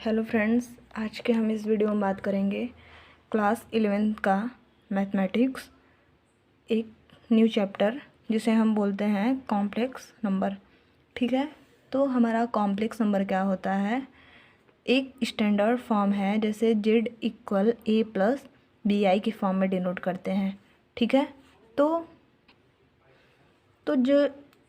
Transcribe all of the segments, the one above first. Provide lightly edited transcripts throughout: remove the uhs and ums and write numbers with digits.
Hello friends, आज के हम इस वीडियो में बात करेंगे क्लास 11th का मैथमेटिक्स, एक न्यू चैप्टर जिसे हम बोलते हैं कॉम्प्लेक्स नंबर। ठीक है, तो हमारा कॉम्प्लेक्स नंबर क्या होता है? एक स्टैंडर्ड फॉर्म है, जैसे z equal a plus b i के फॉर्म में डिनोट करते हैं। ठीक है, तो जो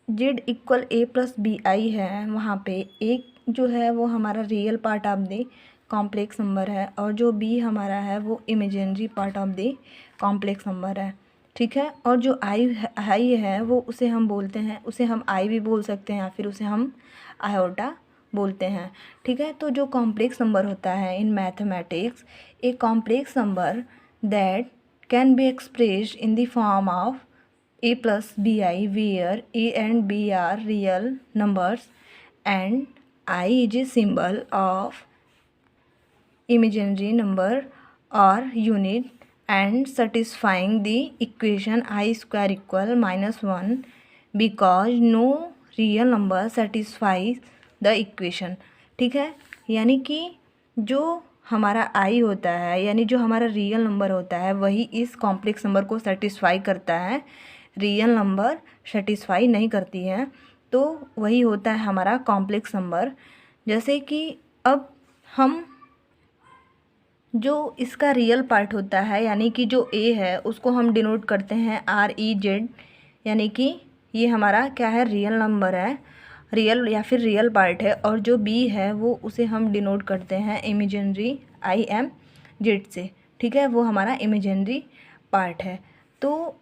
z equal a plus b i है, वहाँ पे एक जो है वो हमारा real part of the complex number है और जो बी हमारा है वो imaginary part of the complex number है। ठीक है, और जो आई है वो उसे हम बोलते हैं, उसे हम आई भी बोल सकते हैं या फिर उसे हम आयोटा बोलते हैं। ठीक है, तो जो कॉम्प्लेक्स नंबर होता है in mathematics, a complex number that can be expressed in the form of a plus bi, where a and b are real numbers and I is a symbol of imaginary number or unit, and satisfying the equation I square equal -1 because no real number satisfies the equation। ठीक है, यानी कि जो हमारा आई होता है, यानी जो हमारा रियल नंबर होता है, वही इस कॉम्प्लेक्स नंबर को सेटिस्फाई करता है, रियल नंबर सेटिस्फाई नहीं करती है, तो वही होता है हमारा कॉम्प्लेक्स नंबर। जैसे कि अब हम जो इसका रियल पार्ट होता है, यानी कि जो ए है उसको हम डिनोट करते हैं REZ, यानी कि ये हमारा क्या है, रियल नंबर है, रियल या फिर रियल पार्ट है। और जो बी है वो उसे हम डिनोट करते हैं इमेजिनरी IMZ से। ठीक है, वो हमारा इमेजिनरी पार्ट है। तो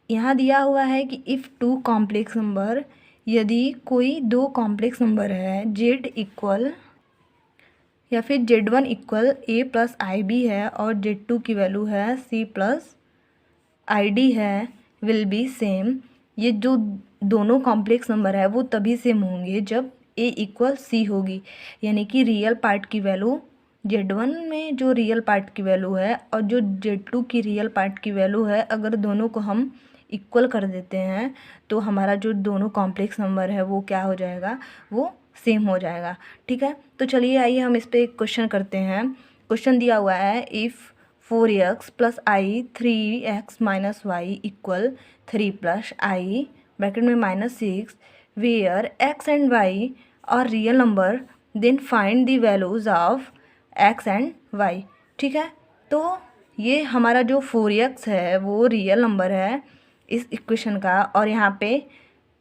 यहाँ दिया हुआ है कि इफ़ टू कॉम्प्लेक्स नंबर, यदि कोई दो कॉम्प्लेक्स नंबर है, जेड इक्वल या फिर Z1 equal a plus I B है और Z2 की वैल्यू है C प्लस आई डी है, विल बी सेम। ये जो दोनों कॉम्प्लेक्स नंबर है वो तभी सेम होंगे जब A इक्वल C होगी, यानी कि रियल पार्ट की वैल्यू Z1 में जो रियल पार्ट की वैल्यू है और जो Z2 की रियल पार्ट की वैल्यू है, अगर दोनों को हम इक्वल कर देते हैं तो हमारा जो दोनों कॉम्प्लेक्स नंबर है वो क्या हो जाएगा, वो सेम हो जाएगा। ठीक है, तो चलिए आइए हम इस पर एक क्वेश्चन करते हैं। क्वेश्चन दिया हुआ है, if 4x plus i 3x minus y equal 3 plus i bracket में -6, where x and y are real number, then find the values of x and y। ठीक है, तो ये हमारा जो 4x है वो रियल नंबर है इस इक्वेशन का, और यहाँ पे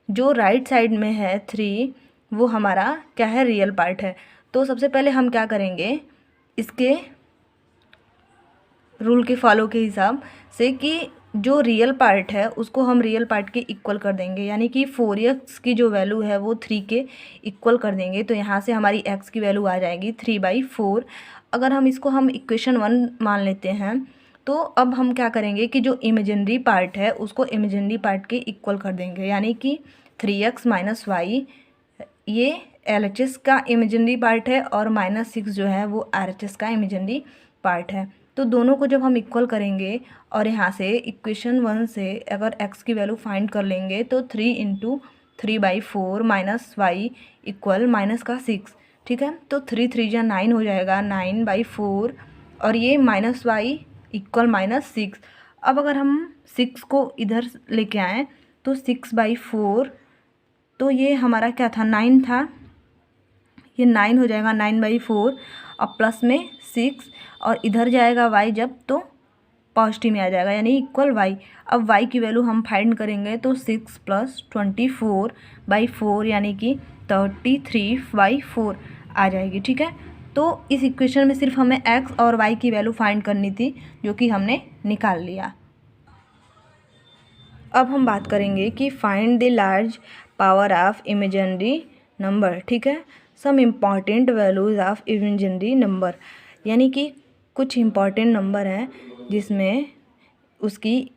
जो राइट साइड में है 3 वो हमारा क्या है, रियल पार्ट है। तो सबसे पहले हम क्या करेंगे, इसके रूल के फॉलो के हिसाब से कि जो रियल पार्ट है उसको हम रियल पार्ट के इक्वल कर देंगे, यानी कि 4x की जो वैल्यू है वो 3 के इक्वल कर देंगे। तो यहाँ से हमारी x की वैल्यू आ जाएगी 3/4। अगर हम इसको हम इक्वेशन 1 मान लेते हैं, तो अब हम क्या करेंगे कि जो इमेजिनरी पार्ट है उसको इमेजिनरी पार्ट के इक्वल कर देंगे, यानी कि 3x माइनस वाई ये LHS का इमेजिनरी पार्ट है और -6 जो है वो RHS का इमेजिनरी पार्ट है। तो दोनों को जब हम इक्वल करेंगे और यहाँ से इक्वेशन 1 से अगर x की वैल्यू फाइंड कर लेंगे, तो 3 × 3/4 माइनस वाई इक्वल माइनस का 6। ठीक है, तो 3 3 जा 9 हो जाएगा, 9/4, और ये माइनस वाई इक्वल -6। अब अगर हम 6 को इधर लेके आएँ तो 6/4, तो ये हमारा क्या था, 9 था, ये 9 हो जाएगा 9/4, और प्लस में 6, और इधर जाएगा y जब तो पॉजिटिव में आ जाएगा, यानी इक्वल y। अब y की वैल्यू हम फाइंड करेंगे तो 6 + 24/4 यानी कि 33/4 आ जाएगी। ठीक है, तो इस इक्वेशन में सिर्फ हमें x और y की वैल्यू फाइंड करनी थी, जो कि हमने निकाल लिया। अब हम बात करेंगे कि find the large power of imaginary number. ठीक है, some important values of imaginary number, यानी कि कुछ इम्पॉर्टेंट नंबर हैं जिसमें उसकी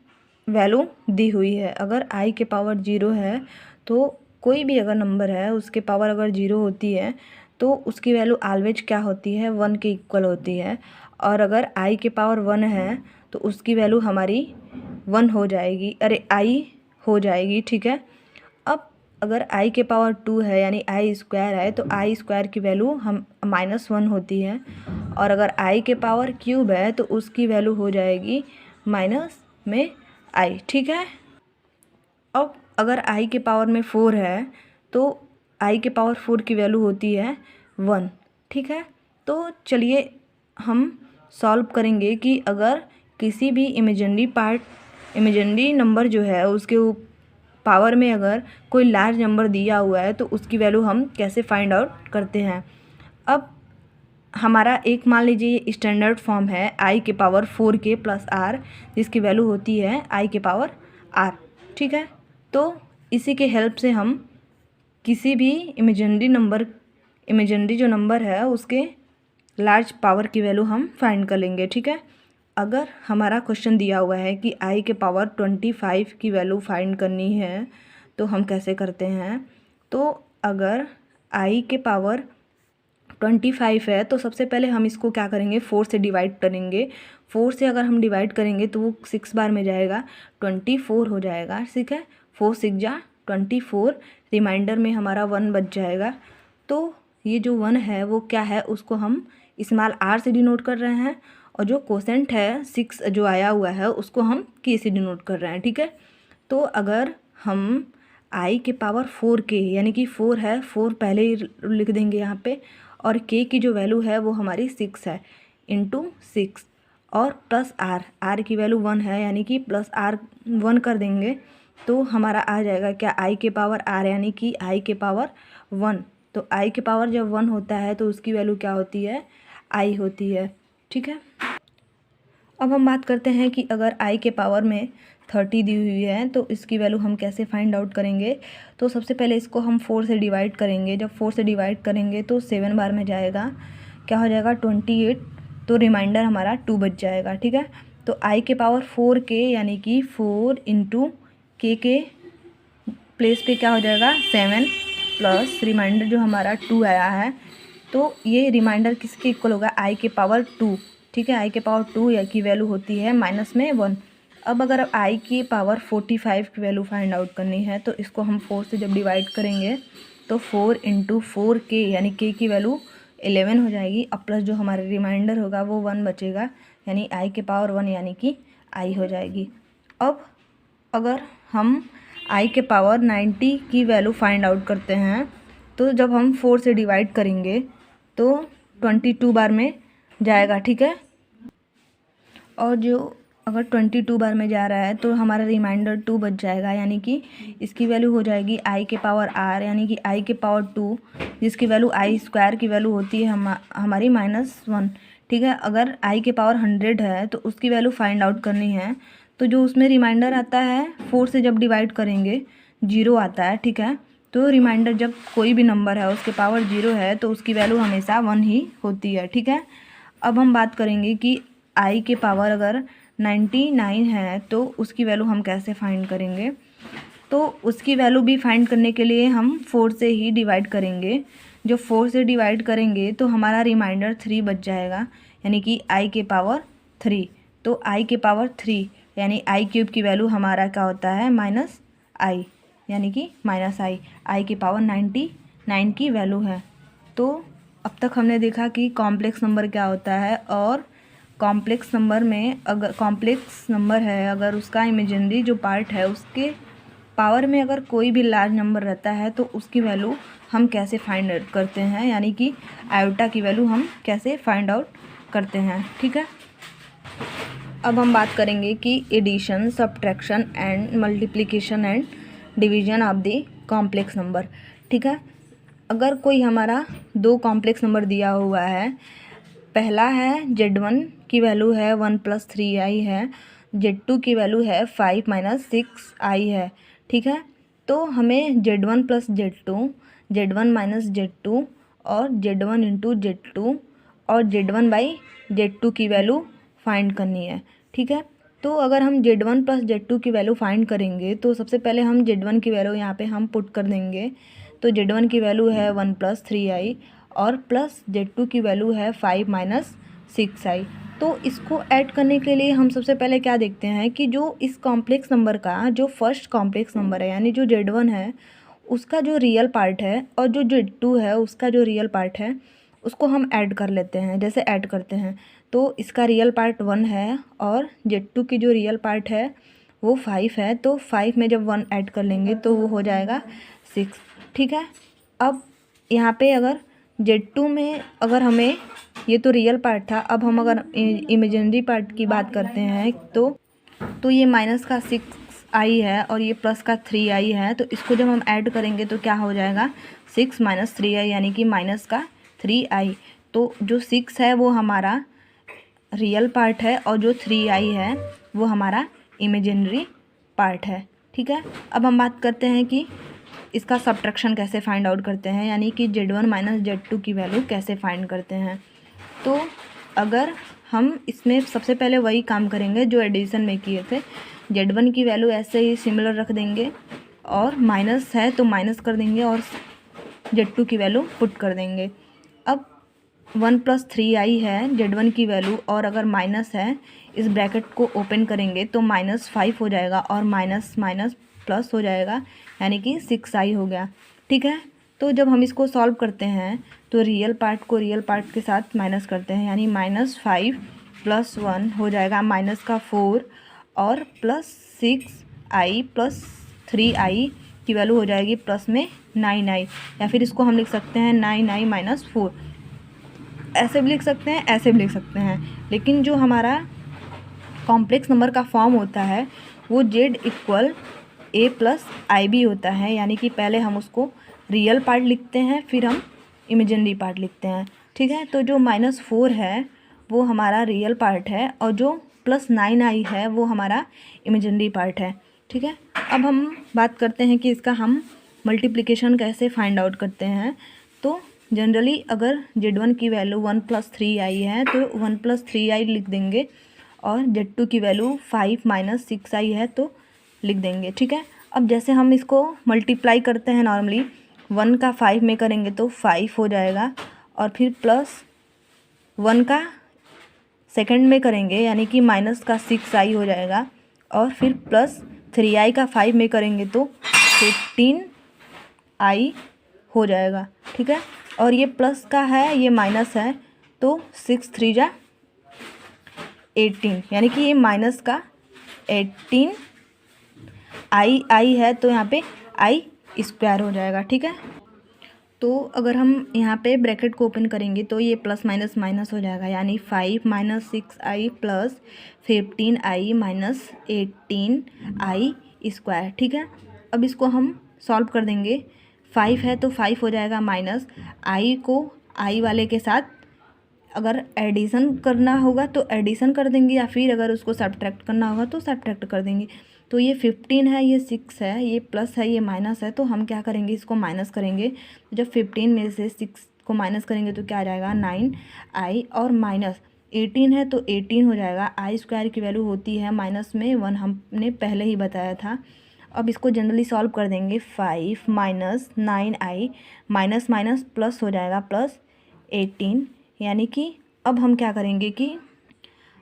वैल्यू दी हुई है। अगर i के पावर 0 है तो कोई भी अगर नंबर है उसके पावर अगर 0 होती है तो उसकी वैल्यू ऑलवेज क्या होती है, 1 के इक्वल होती है। और अगर i के पावर 1 है तो उसकी वैल्यू हमारी 1 हो जाएगी, अरे i हो जाएगी। ठीक है, अब अगर i के पावर 2 है यानी i स्क्वायर है तो i स्क्वायर की वैल्यू हम -1 होती है, और अगर i के पावर क्यूब है तो उसकी वैल्यू हो जाएगी माइनस में i। ठीक है। अब अगर i के पावर में 4 है तो i के पावर 4 की वैल्यू होती है 1। ठीक है। तो चलिए हम सॉल्व करेंगे कि अगर किसी भी इमेजिनरी नंबर जो है उसके पावर में अगर कोई लार्ज नंबर दिया हुआ है तो उसकी वैल्यू हम कैसे फाइंड आउट करते हैं। अब हमारा एक मान लीजिए ये स्टैंडर्ड फॉर्म है i के पावर 4k प्लस r, जिसकी वैल्यू होती है i के पावर r। ठीक है। तो इसी के हेल्प से हम किसी भी इमेजिनरी जो नंबर है उसके लार्ज पावर की वैल्यू हम फाइंड कर लेंगे। ठीक है। अगर हमारा क्वेश्चन दिया हुआ है कि i के पावर 25 की वैल्यू फाइंड करनी है तो हम कैसे करते हैं। तो अगर i के पावर 25 है तो सबसे पहले हम इसको क्या करेंगे, 4 से डिवाइड करेंगे। 4 से अगर हम डिवाइड करेंगे तो वो 6 बार में जाएगा, 24 हो जाएगा। ठीक है। 4 6 जा 24, रिमाइंडर में हमारा 1 बच जाएगा। तो ये जो 1 है वो क्या है, उसको हम स्मॉल r से डिनोट कर रहे हैं, और जो कोसेंट है 6 जो आया हुआ है उसको हम k से डिनोट कर रहे हैं। ठीक है। तो अगर हम i के पावर 4k यानी कि 4 है, 4 पहले ही लिख देंगे यहाँ पे, और k की जो वैल्यू है वो हमारी 6 है, इंटू 6 और प्लस r की वैल्यू 1 है यानी कि प्लस r 1 कर देंगे तो हमारा आ जाएगा क्या, i के पावर r यानी कि i के पावर 1। तो i के पावर जब 1 होता है तो उसकी वैल्यू क्या होती है, i होती है। ठीक है। अब हम बात करते हैं कि अगर i के पावर में 30 दी हुई है तो इसकी वैल्यू हम कैसे फाइंड आउट करेंगे। तो सबसे पहले इसको हम 4 से डिवाइड करेंगे। जब 4 से डिवाइड करेंगे तो 7 बार में जाएगा, क्या हो जाएगा 28, तो रिमाइंडर हमारा 2 बच जाएगा। ठीक है। तो i के पावर 4k यानी कि 4 इंटू के प्लेस पे क्या हो जाएगा 7 प्लस रिमाइंडर जो हमारा 2 आया है, तो ये रिमाइंडर किसके इक्वल होगा, i के पावर 2। ठीक है। i के पावर 2 या की वैल्यू होती है माइनस में 1। अब अगर i की पावर 45 की वैल्यू फाइंड आउट करनी है तो इसको हम 4 से जब डिवाइड करेंगे तो 4 इंटू 4k यानी k की वैल्यू 11 हो जाएगी। अब प्लस जो हमारा रिमाइंडर होगा वो 1 बचेगा यानी i के पावर 1 यानी कि i हो जाएगी। अब अगर हम i के पावर 90 की वैल्यू फाइंड आउट करते हैं तो जब हम 4 से डिवाइड करेंगे तो 22 बार में जाएगा। ठीक है। और जो अगर 22 बार में जा रहा है तो हमारा रिमाइंडर 2 बच जाएगा यानी कि इसकी वैल्यू हो जाएगी i के पावर r यानी कि i के पावर 2, जिसकी वैल्यू i स्क्वायर की वैल्यू होती है हमारी -1। ठीक है। अगर i के पावर 100 है तो उसकी वैल्यू फाइंड आउट करनी है, तो जो उसमें रिमाइंडर आता है 4 से जब डिवाइड करेंगे 0 आता है। ठीक है। तो रिमाइंडर जब कोई भी नंबर है उसके पावर 0 है तो उसकी वैल्यू हमेशा 1 ही होती है। ठीक है। अब हम बात करेंगे कि i के पावर अगर 99 है तो उसकी वैल्यू हम कैसे फाइंड करेंगे। तो उसकी वैल्यू भी फाइंड करने के लिए हम 4 से ही डिवाइड करेंगे। जो 4 से डिवाइड करेंगे तो हमारा रिमाइंडर 3 बच जाएगा यानी कि i के पावर 3। तो i के पावर 3 यानी i क्यूब की वैल्यू हमारा क्या होता है -i यानी कि -i के पावर 99 की वैल्यू है। तो अब तक हमने देखा कि कॉम्प्लेक्स नंबर क्या होता है, और कॉम्प्लेक्स नंबर में अगर कॉम्प्लेक्स नंबर है अगर उसका इमेजिनरी जो पार्ट है उसके पावर में अगर कोई भी लार्ज नंबर रहता है तो उसकी वैल्यू हम कैसे फाइंड आउट करते हैं, यानी कि आयोटा की वैल्यू हम कैसे फाइंड आउट करते हैं। ठीक है। अब हम बात करेंगे कि addition, subtraction and multiplication and division of the complex number. ठीक है। अगर कोई हमारा 2 कॉम्प्लेक्स नंबर दिया हुआ है, पहला है Z1 की वैल्यू है 1 + 3i है, Z2 की वैल्यू है 5 - 6i है। ठीक है। तो हमें Z1 + Z2, Z1 - Z2 और Z1 × Z2 और Z1/Z2 की वैल्यू फाइंड करनी है। ठीक है। तो अगर हम Z1 + Z2 की वैल्यू फाइंड करेंगे तो सबसे पहले हम Z1 की वैल्यू यहाँ पे हम पुट कर देंगे। तो Z1 की वैल्यू है 1 + 3i और प्लस Z2 की वैल्यू है 5 - 6i। तो इसको ऐड करने के लिए हम सबसे पहले क्या देखते हैं कि जो इस कॉम्प्लेक्स नंबर का जो फर्स्ट कॉम्प्लेक्स नंबर है यानी जो Z1 है उसका जो रियल पार्ट है और जो Z2 है उसका जो रियल पार्ट है उसको हम ऐड कर लेते हैं। जैसे ऐड करते हैं तो इसका रियल पार्ट 1 है और Z2 की जो रियल पार्ट है वो 5 है, तो 5 में जब 1 ऐड कर लेंगे तो वो हो जाएगा 6। ठीक है। अब यहाँ पे अगर Z2 में अगर हमें, ये तो रियल पार्ट था, अब हम अगर इमेजिनरी पार्ट की बात करते हैं तो ये माइनस का 6i है और ये प्लस का 3i है, तो इसको जब हम ऐड करेंगे तो क्या हो जाएगा 6 माइनस 3i यानी कि माइनस का 3i। तो जो 6 है वो हमारा रियल पार्ट है और जो 3i है वो हमारा इमेजिनरी पार्ट है। ठीक है। अब हम बात करते हैं कि इसका सब्ट्रैक्शन कैसे फाइंड आउट करते हैं, यानी कि Z1 माइनस Z2 की वैल्यू कैसे फाइंड करते हैं। तो अगर हम इसमें सबसे पहले वही काम करेंगे जो एडिशन में किए थे। Z1 की वैल्यू ऐसे ही सिमिलर रख देंगे और माइनस है तो माइनस कर देंगे और Z2 की वैल्यू पुट कर देंगे। अब 1 + 3i है Z1 की वैल्यू और अगर माइनस है, इस ब्रैकेट को ओपन करेंगे तो -5 हो जाएगा और माइनस माइनस प्लस हो जाएगा यानी कि 6i हो गया। ठीक है। तो जब हम इसको सॉल्व करते हैं तो रियल पार्ट को रियल पार्ट के साथ माइनस करते हैं, यानी -5 + 1 हो जाएगा माइनस का 4 और +6i + 3i की वैल्यू हो जाएगी प्लस में 9i, या फिर इसको हम लिख सकते हैं 9i - 4। ऐसे भी लिख सकते हैं, ऐसे भी लिख सकते हैं, लेकिन जो हमारा कॉम्प्लेक्स नंबर का फॉर्म होता है वो Z = a + ib होता है, यानी कि पहले हम उसको रियल पार्ट लिखते हैं फिर हम इमेजिनरी पार्ट लिखते हैं। ठीक है। तो जो -4 है वो हमारा रियल पार्ट है और जो +9i है वो हमारा इमेजिनरी पार्ट है। ठीक है। अब हम बात करते हैं कि इसका हम मल्टीप्लिकेशन कैसे फाइंड आउट करते हैं। तो जनरली अगर Z1 की वैल्यू 1 + 3i है तो 1 + 3i लिख देंगे और Z2 की वैल्यू 5 - 6i है तो लिख देंगे। ठीक है। अब जैसे हम इसको मल्टीप्लाई करते हैं नॉर्मली 1 का 5 में करेंगे तो 5 हो जाएगा और फिर +1 का सेकंड में करेंगे यानी कि माइनस का 6i हो जाएगा और फिर +3i का 5 में करेंगे तो 15i हो जाएगा। ठीक है। और ये प्लस का है ये माइनस है तो 6 3 जा 18 यानी कि ये माइनस का 18 आई है तो यहाँ पे i² हो जाएगा। ठीक है। तो अगर हम यहाँ पे ब्रैकेट को ओपन करेंगे तो ये प्लस माइनस माइनस हो जाएगा, यानी 5 - 6i + 15i - 18i²। ठीक है। अब इसको हम सॉल्व कर देंगे। 5 है तो 5 हो जाएगा माइनस i को i वाले के साथ अगर एडिशन करना होगा तो एडिशन कर देंगे या फिर अगर उसको सब्ट्रैक्ट करना होगा तो सब्ट्रैक्ट कर देंगे। तो ये 15 है, ये 6 है, ये प्लस है, ये माइनस है, तो हम क्या करेंगे इसको माइनस करेंगे। तो जब 15 में से 6 को माइनस करेंगे तो क्या आ जाएगा 9i और माइनस 18 है तो 18 हो जाएगा। i² की वैल्यू होती है माइनस में 1, हमने पहले ही बताया था। अब इसको जनरली सॉल्व कर देंगे। 5 - 9i माइनस माइनस प्लस हो जाएगा +18, यानी कि अब हम क्या करेंगे कि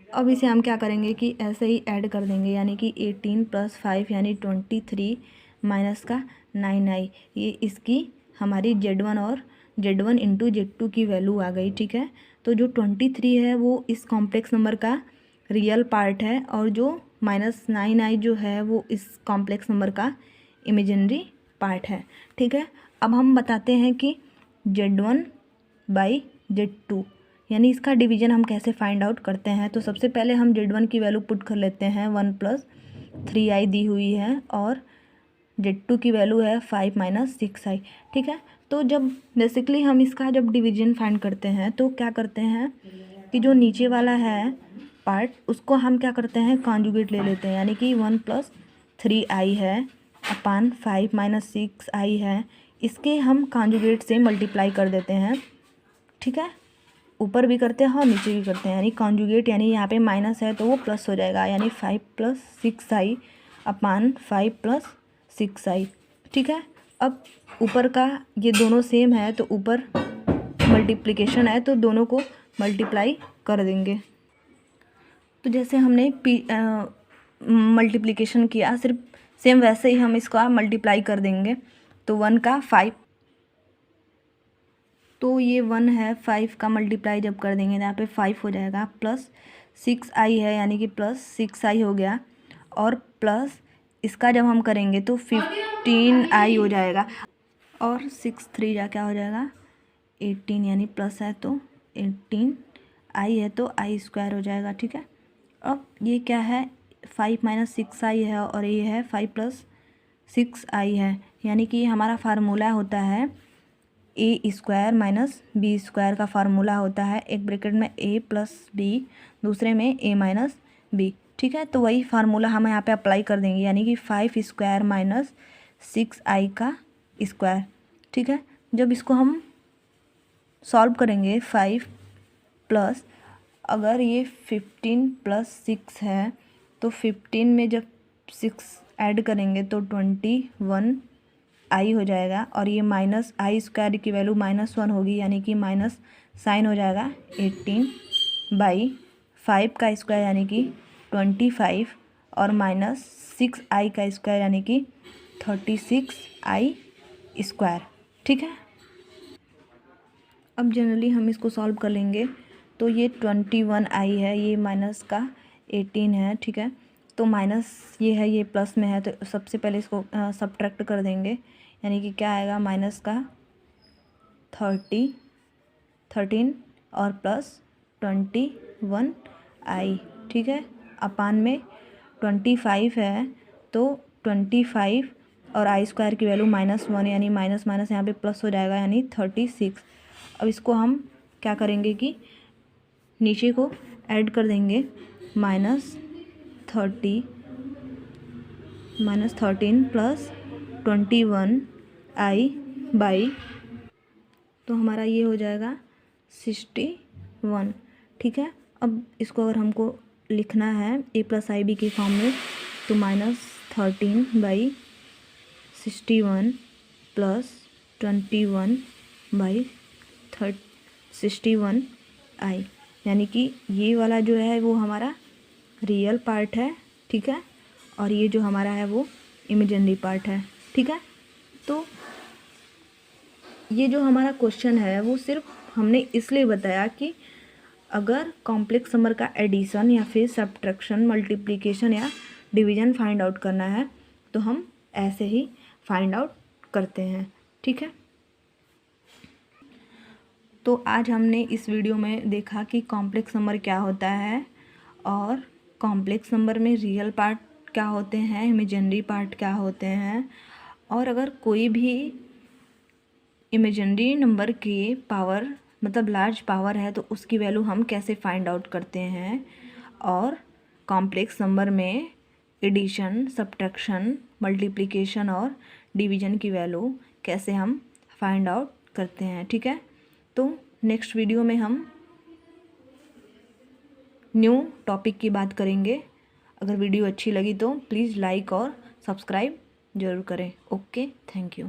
अब इसे हम क्या करेंगे कि ऐसे ही ऐड कर देंगे, यानी कि 18 + 5 यानी 23 माइनस का 9i, ये इसकी हमारी Z1 और Z1 × Z2 की वैल्यू आ गई। ठीक है। तो जो 23 है वो इस कॉम्प्लेक्स नंबर का रियल पार्ट है और जो -9i जो है वो इस कॉम्प्लेक्स नंबर का इमेजिनरी पार्ट है। ठीक है। अब हम बताते हैं कि Z1/Z2 यानी इसका डिवीजन हम कैसे फाइंड आउट करते हैं। तो सबसे पहले हम Z1 की वैल्यू पुट कर लेते हैं, 1 + 3i दी हुई है और Z2 की वैल्यू है 5 - 6i। ठीक है। तो जब बेसिकली हम इसका जब डिवीजन फाइंड करते हैं तो क्या करते हैं कि जो नीचे वाला है पार्ट उसको हम क्या करते हैं कॉन्जुगेट ले लेते हैं, यानी कि 1 + 3i है अपान 5 - 6i है, इसके हम कॉन्जुगेट से मल्टीप्लाई कर देते हैं। ठीक है। ऊपर भी करते हैं और नीचे भी करते हैं, यानी कॉन्जुगेट, यानी यहाँ पे माइनस है तो वो प्लस हो जाएगा, यानी 5 + 6i अपान 5 + 6i। ठीक है। अब ऊपर का ये दोनों सेम है तो ऊपर मल्टीप्लिकेशन है तो दोनों को मल्टीप्लाई कर देंगे। तो जैसे हमने मल्टीप्लिकेशन किया सिर्फ सेम वैसे ही हम इसका मल्टीप्लाई कर देंगे। तो 1 का 5, तो ये 1 है, 5 का मल्टीप्लाई जब कर देंगे तो यहाँ पे 5 हो जाएगा, प्लस 6i है यानी कि प्लस 6i हो गया, और प्लस इसका जब हम करेंगे तो 15i हो जाएगा, और 6 3 जा क्या हो जाएगा 18, यानी प्लस है तो 18i है तो i स्क्वायर हो जाएगा। ठीक है, अब ये क्या है 5 माइनस 6i है, और ये है 5 प्लस 6i है, यानी कि हमारा फार्मूला होता है ए स्क्वायर माइनस बी स्क्वायर का फार्मूला होता है, एक ब्रैकेट में a प्लस बी, दूसरे में a माइनस बी। ठीक है, तो वही फार्मूला हम यहाँ पे अप्लाई कर देंगे, यानी कि 5 स्क्वायर माइनस 6i का स्क्वायर। ठीक है, जब इसको हम सॉल्व करेंगे 5 प्लस, अगर ये 15 प्लस 6 है तो 15 में जब 6 ऐड करेंगे तो 21 आई हो जाएगा, और ये माइनस आई स्क्वायर की वैल्यू -1 होगी, यानी कि माइनस साइन हो जाएगा 18/5 का स्क्वायर यानी कि 25, और माइनस 6i का स्क्वायर यानी कि 36i स्क्वायर। ठीक है, अब जनरली हम इसको सॉल्व कर लेंगे, तो ये 21i है, ये माइनस का 18 है। ठीक है, तो माइनस ये है, ये प्लस में है, तो सबसे पहले इसको सब्ट्रैक्ट कर देंगे, यानी कि क्या आएगा माइनस का 13 और प्लस 21i। ठीक है, अपान में 25 है तो 25 और आई स्क्वायर की वैल्यू -1, यानी माइनस माइनस यहाँ पे प्लस हो जाएगा, यानी 36। अब इसको हम क्या करेंगे कि नीचे को ऐड कर देंगे, -13 प्लस 21i बाई, तो हमारा ये हो जाएगा 61। ठीक है, अब इसको अगर हमको लिखना है a प्लस आई बी के फॉर्म में, तो -13/61 प्लस 21/61i, यानी कि ये वाला जो है वो हमारा रियल पार्ट है। ठीक है, और ये जो हमारा है वो इमेजिनरी पार्ट है। ठीक है, तो ये जो हमारा क्वेश्चन है वो सिर्फ हमने इसलिए बताया कि अगर कॉम्प्लेक्स नंबर का एडिशन या फिर सब्ट्रैक्शन, मल्टीप्लिकेशन या डिवीजन फाइंड आउट करना है तो हम ऐसे ही फाइंड आउट करते हैं। ठीक है, तो आज हमने इस वीडियो में देखा कि कॉम्प्लेक्स नंबर क्या होता है, और कॉम्प्लेक्स नंबर में रियल पार्ट क्या होते हैं, इमेजिनरी पार्ट क्या होते हैं, और अगर कोई भी इमेजिनरी नंबर की पावर मतलब लार्ज पावर है तो उसकी वैल्यू हम कैसे फाइंड आउट करते हैं, और कॉम्प्लेक्स नंबर में एडिशन, सब्ट्रैक्शन, मल्टीप्लिकेशन और डिवीजन की वैल्यू कैसे हम फाइंड आउट करते हैं। ठीक है, तो नेक्स्ट वीडियो में हम न्यू टॉपिक की बात करेंगे। अगर वीडियो अच्छी लगी तो प्लीज़ लाइक और सब्सक्राइब ज़रूर करें। Okay, thank you.